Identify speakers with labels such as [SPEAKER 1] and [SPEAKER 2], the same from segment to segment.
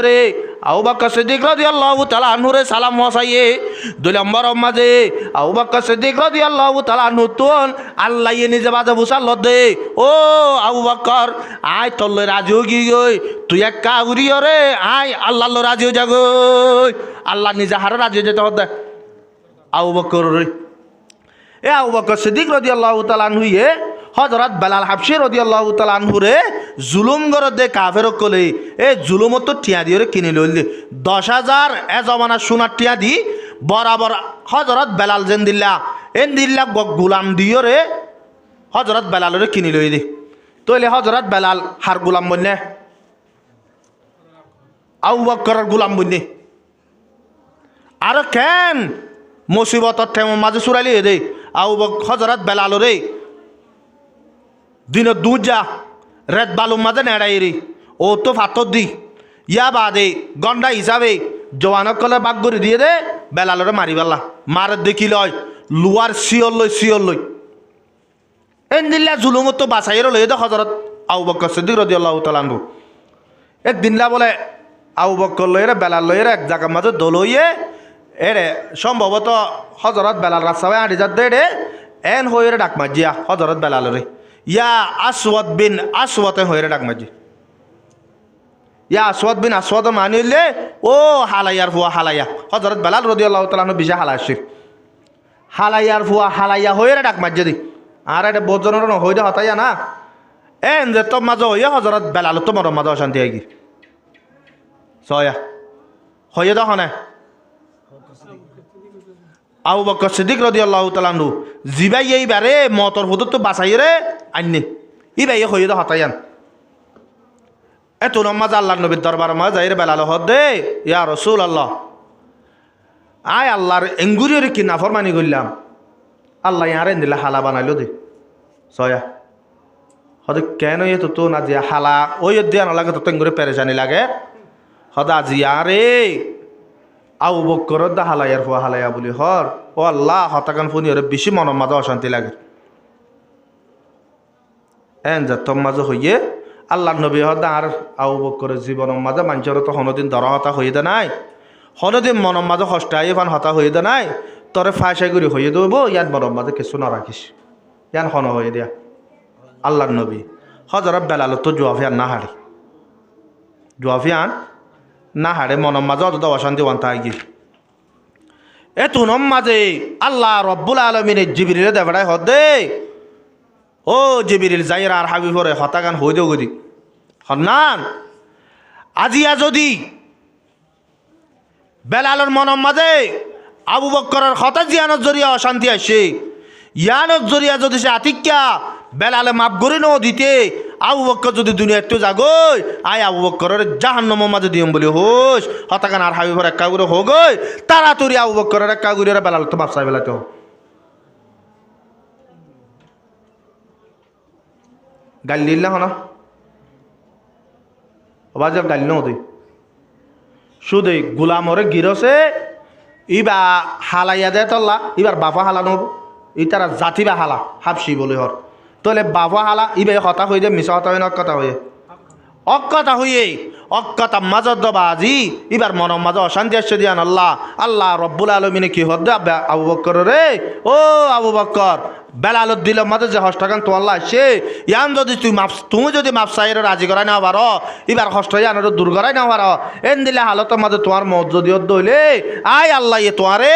[SPEAKER 1] রে আবু বকর সিদ্দিক রাদিয়াল্লাহু তাআলা আনহুরে সালাম হসাইয়ে 2 নম্বর মাঝে আবু বকর সিদ্দিক রাদিয়াল্লাহু তাআলা আনহু তোন আল্লাহ নিজে বাজে বুসাল দে ও আবু বকর আয় তোলে রাজি হই গই তুই এক কাউরিও রে আয় আল্লাহ রাজি হয়ে যাগো আল্লাহ নিজে হারে রাজি যেতে হদে আবু বকর রে এ আবু বকর সিদ্দিক রাদিয়াল্লাহু তাআলা আনহু এ হযরত বেলাল হাবশী রাদিয়াল্লাহু তাআলা আনহু রে জুলুম করে দে কাফের কলে এ জুলুম তো টিয়া দিয়ে কিনে লইলে 10,000 এ জমানা সোনার টিয়া দি বরাবর হযরত বেলাল জেন্দিল্লা এন্দিল্লা গোলাম দিও রে হযরত বেলাল রে কিনে লই দে তইলে হযরত বেলাল হার গোলাম বন্নে আবু বকরের গোলাম বন্নে আর কেন মুসিবতর ঠেম মাঝে সুরাইলি দে আবু বকর হযরত বেলাল রে দিন দুজা রেত বালুর মাঝে নেড়াই রে ও তো ফাতর দি ইয়া বাদে গন্ডা হিসাবে জওয়ানক কলে বাগ করে দিয়ে দে বেলালরে মারি পেলা মার দেখি লয় লুয়ার শিওর লই এনদিল্লা জুলুম তো বাঁচাইয়ের লই দে হযরত আবু বকর সিদ্দিক রাদিয়াল্লাহু তাআলা আনহু একদিনলা বলে আবু বকর লইরে বেলাল লইরে এক জায়গার মাঝে দলইয়ে এরে সম্ভবত হযরত বেলাল রাস্তায় আড়ি যা দে রে এন হইরে ডাক মাজিয়া হযরত বেলালরে ইয়া আসওয়াদ বিন আসওয়াতে হইরে ডাক মাজি ইয়া আসওয়াদ বিন আসওয়াদ মানিলে ও হালাইয়ার ফুয়া হালাইয়া হযরত বেলাল রাদিয়াল্লাহু তাআলা আনহু বিশা হালাইছে হালাইয়ার ফুয়া হালাইয়া হইরে ডাক মাজি দি আর এটা বজনর হইদে হতাইয়া না এন যে তো মাঝে হইয়া হযরত বেলাল তোমার মাঝে অশান্তি আইগি সয়া হইয়া দহনে আবু বকর সিদ্দিক রাদিয়াল্লাহু তাআলা আনহু জিবাই এইবারে মতর হুদুত তো বাঁচাইরে আইনে ইবাই হইয়া হতাইয়ান এত নামাজ আল্লাহর নবীর দরবার মা যাইরে বেলাল হদে ইয়া রাসূলুল্লাহ আয় আল্লাহর এঙ্গুরির কি নাফরমানি করলাম আল্লাহ ইয়ারে দিলে হালা বানাইলো দে সয়া হদে কেন এ তো না দিয়া হালা ওই দিয়া না লাগে তো তেঙ্গুরে পেরেশানি লাগে হদা জিয়ারে আবু বকর দা হালাইয়ার ফুয়া হালাইয়া বলি হর ও আল্লাহ হতাকান ফুনি ওরে বেশি মনের মাঝে অশান্তি লাগে এন যা তোর মাঝে হইয়ে আল্লাহ নবী হদা আর আবু বকরের জীবনের মাঝে মানুষের তো হনদিন দর হতা হয়ে দে নাই হনদিন মনের মাঝে হস্তাই ফান হতা হয়ে দে নাই তোরে ফাঁসাই করে হয়ে দেব ইয়ান মনের মাঝে কিছু না রাখিস ইয়ান হন হয়ে দিয়া আল্লাহ নবী হজরত বেলাল তো জুয়াফিয়ান না হারে জুয়াফিয়ান না হারে মনের মাঝে অত অশান্তি ওয়ান্তা গি এ তুনম মাঝে আল্লাহ রব্বুল আলমিনের জিবিরিলে দেবড়াই হদে ও জিবিরিল যাইর আর হাবি পরে হতাগান হই দেও গদি হন্নান আজিয়া যদি বেলালর মনের মাঝে আবু বকরের হতা জিয়ানোর জরিয়া অশান্তি আসে ইয়ানোর জরিয়া যদি সে আতিক্যা বেলালে মাপ গড়ি ন দিতে আবু বকর যদি দুনিয়া একটু যাগই আয় আবু বকরের জাহান্নামের মাঝে দিম বলি হোস হতাকান আর হাবি পরে একা করে হোগই তাড়াতাড়ি আবু বকরের একা করে বেলাল তো বাপসাই বেলাতে হোক গাল দিল্লা হনা বাজার গাল ন তুই শুধু গোলামরে গিরসে ইবা হালাইয়া দে তল্লা ইবার বাফা হালা নব ই তারা জাতি বা হালা হাফসি বলে হর তাহলে বাফা হালা ইবে হতা হয়ে যায় মিশা হতা হয়ে না অকথা হয়ে অকথা মাজত দবা আজি ইবার মনের মাঝে অশান্তি আসছে দিয়ান আল্লাহ আল্লাহ রব্বুল আলমিনে কি হদ আবু বকর রে ও আবু বকর বেলালত দিল মাঝে যে হস্টাকান তো আল্লাহ আসছে ইয়ান যদি তুমি যদি মাপসাইয়ের রাজি করাই না পারো এবার হস্ত ইয়ানের দূর করাই না পারো এন দিলে হালতের মাঝে তোমার মত যদি দইলে আয় আল্লাহ ইয়ে তোমারে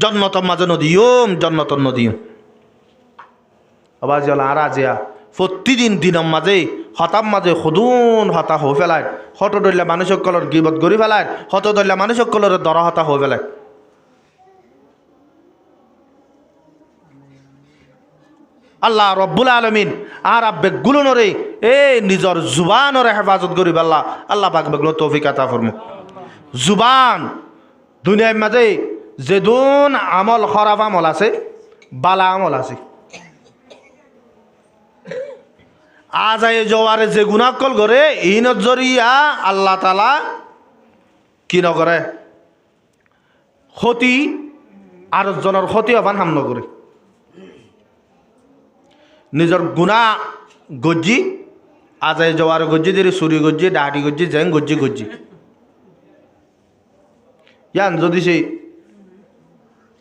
[SPEAKER 1] জন্নতর মাঝে নদীয়ম জন্নতর নদীয়ম আবার জলা আর আজিয়া প্রতিদিন দিনের মাঝে হতার মাঝে সদুন হতা হয়ে ফেলায় হত ধরলে মানুষক কলর গিবত গড়ি ফেলায় হত ধরলে মানুষক কলর দর হতা হয়ে ফেলায় আল্লাহ রব্বুল আলমিন আর আবেগগুলো নরে এ নিজর জুবানরে হেফাজত করি আল্লাহ আল্লাহ পাক বেগুলো তৌফিক আতা ফরমু জুবান দুনিয়ার মাঝে যেদুন আমল খারাপ আমল আছে বালা আমল আছে আজাই জওয়ারে যে গুনাকল করে এই নজরিয়া আল্লাহ তালা কি নকরে ক্ষতি আর জনের ক্ষতি হবান হাম নকরে নিজের গুণা গজ্জি আজাই জওয়ারে গজ্জি দেরি চুরি গজ্জি ডাহাটি গজ্জি জেং গজ্জি ইয়ান যদি সে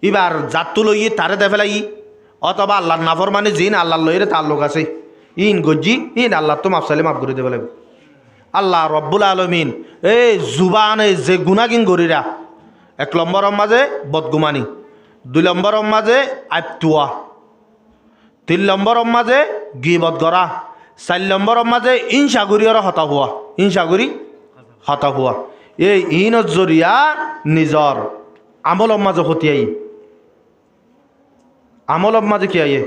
[SPEAKER 1] এবার জাতু লই তারে দে ফেলাই অথবা আল্লাহর নাফরমানি জিন আল্লাহর লইরে তার লোক আছে ইন গজ্জি ইন আল্লাহ তো মাফ চাইলে মাফ করে দেবে লাগবে আল্লাহ রব্বুল আলমিন এই জুবানে যে গুণাগিন গরিরা 1 নম্বরের মাঝে বদগুমানি 2 নম্বরের মাঝে আইপতুয়া 3 নম্বরের মাঝে গিবত করা 4 নম্বরের মাঝে ইনসাগুরিয়র হতা হওয়া ইনসাগুরি হতা হওয়া এই ইনত জরিয়া নিজর আমলের মাঝে হতিয়াই আমলের মাঝে কি আইয়ে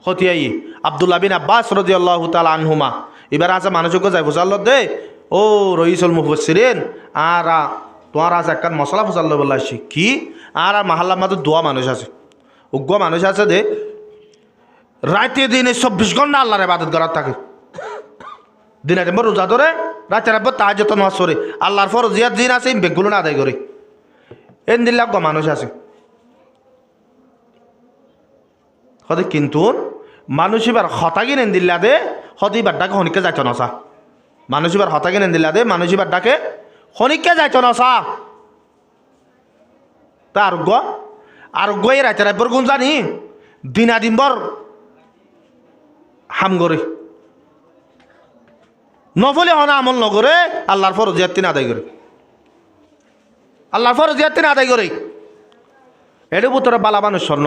[SPEAKER 1] হতিয়াই আব্দুল্লাহ বিন আব্বাস রাদিয়াল্লাহু তাআলা আনহুমা এবার আছে মানুষকে যাই ফুসাল দে ও রইসুল মুফাসসিরিন আর তোমার আছে একটা মশলা ফুসাল বলা আসছি কি আর মাহাল্লার মাঝে দোয়া মানুষ আছে উগ্র মানুষ আছে দে রাতে দিনে 24 ঘন্টা আল্লাহর ইবাদত করার থাকে দিনে দিন রোজা ধরে রাতে রাত তাহাজ্জুদ নামাজ পড়ে আল্লাহর ফরজিয়াত দিন আছে বেগুলো না আদায় করে এন দিল্লাহ মানুষ আছে হতে কিন্তু মানুষ এবার হতাগিন এন দিল্লা দে হতে এবার ডাকে হনিকে যাইত নসা মানুষ এবার হতাগিন এন দিল্লা দে মানুষ এবার ডাকে হনিকে যাইত নসা তা আরোগ্য এই রাতে রাতবর গুণ জানি দিনাদিনবর হাম করে নফলে হনা আমল নগরে আল্লাহর ফরজিয়াত তিন আদায় করে আল্লাহর ফরজিয়াত তিন আদায় করে এর ভিতরে বালা মানুষ স্বর্ণ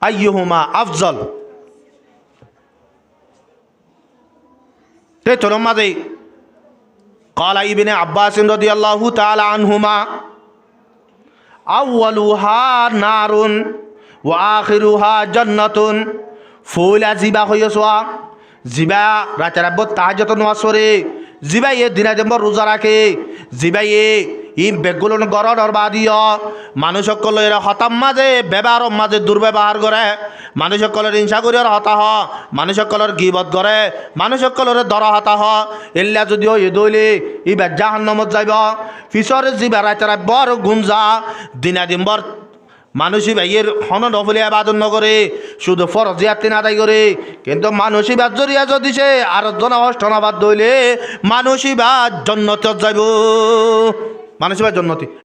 [SPEAKER 1] আইয়ুহুমা আফজল তে তোর মাঝে قال ابن عباس رضي الله تعالى عنهما أولها نار وآخرها جنة ফুল জিবা হইয়া জিবা রাতে রাত তাহাজ্জুদ নামাজ পড়ে জিবা এ দিনা দিন রোজা রাখে জিবা ই বেগুলো গরর বাদিয় মানুষ সকলের হতাম মাঝে ব্যবহার মাঝে দুর্ব্যবহার করে মানুষ সকলের হিংসা করিয়ার হতা হ মানুষ সকলের গিবত করে মানুষ সকলের দর হতা হ এল্লা যদিও এ দইলে ই জাহান্নামত যাইব ফিসরে জিবা রাতে রাত বড় গুঞ্জা দিনা দিন মানুষই ভাইয়ের হন নফলে আবাদন নগরে শুধু ফরজিয়াত তিন আদায় করে কিন্তু মানুষই বাদ জরিয়া যদি সে আর জনাবাদ দইলে মানুষই বাদ জন্নত যাইব মানুষই বাদ জন্নতি